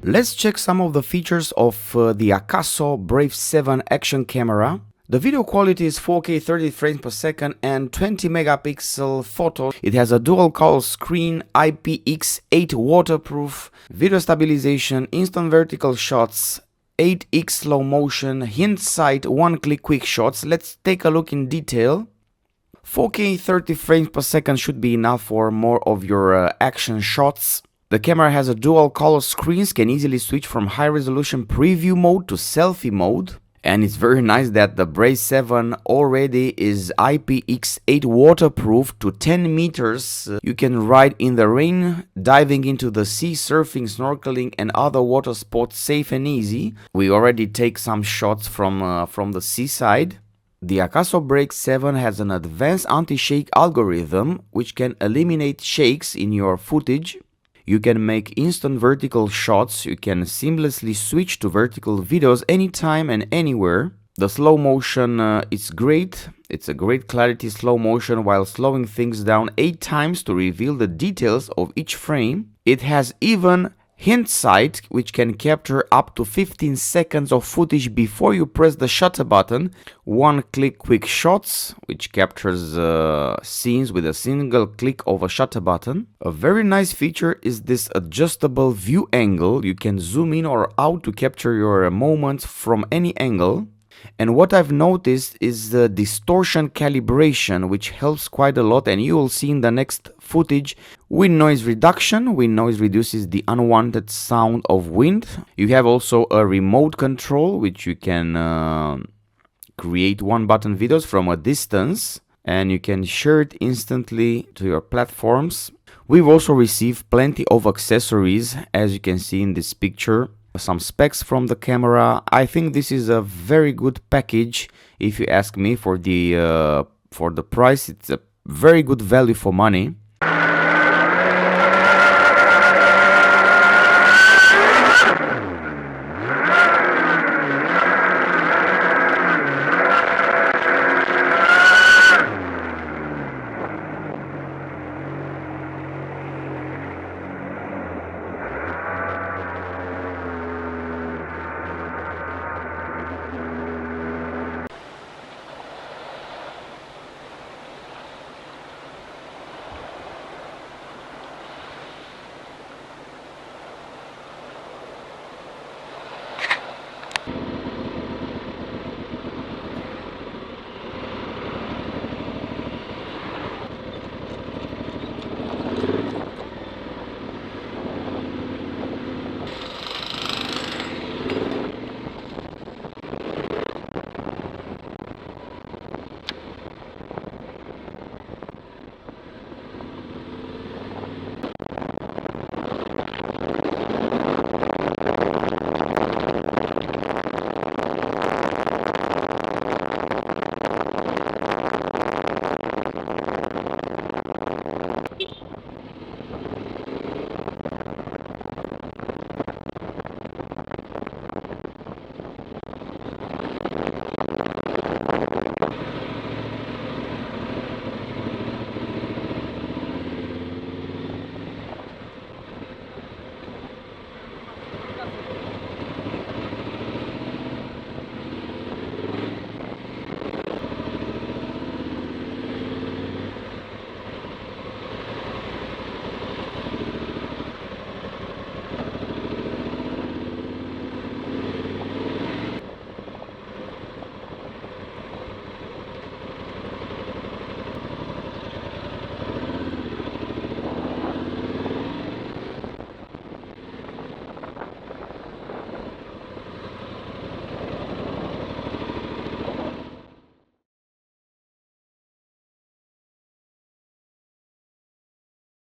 Let's check some of the features of the AKASO Brave 7 action camera. The video quality is 4K 30 frames per second and 20 megapixel photo. It has a dual color screen, IPX8 waterproof, video stabilization, instant vertical shots, 8x slow motion, hint sight, one-click quick shots. Let's take a look in detail. 4K 30 frames per second should be enough for more of your action shots. The camera has a dual color screens, can easily switch from high resolution preview mode to selfie mode. And it's very nice that the Brave 7 already is IPX8 waterproof to 10 meters. You can ride in the rain, diving into the sea, surfing, snorkeling and other water sports safe and easy. We already take some shots from the seaside. The AKASO Brave 7 has an advanced anti-shake algorithm which can eliminate shakes in your footage. You can make instant vertical shots, you can seamlessly switch to vertical videos anytime and anywhere. The slow motion is great, it's a great clarity slow motion while slowing things down 8 times to reveal the details of each frame. It has even hint sight, which can capture up to 15 seconds of footage before you press the shutter button. One-click quick shots, which captures scenes with a single click of a shutter button. A very nice feature is this adjustable view angle. You can zoom in or out to capture your moments from any angle. And what I've noticed is the distortion calibration, which helps quite a lot, and you will see in the next footage. Wind noise reduction. Wind noise reduces the unwanted sound of wind. You have also a remote control, which you can create one-button videos from a distance, and you can share it instantly to your platforms. We've also received plenty of accessories, as you can see in this picture. Some specs from the camera. I think this is a very good package. If you ask me, for the price, it's a very good value for money.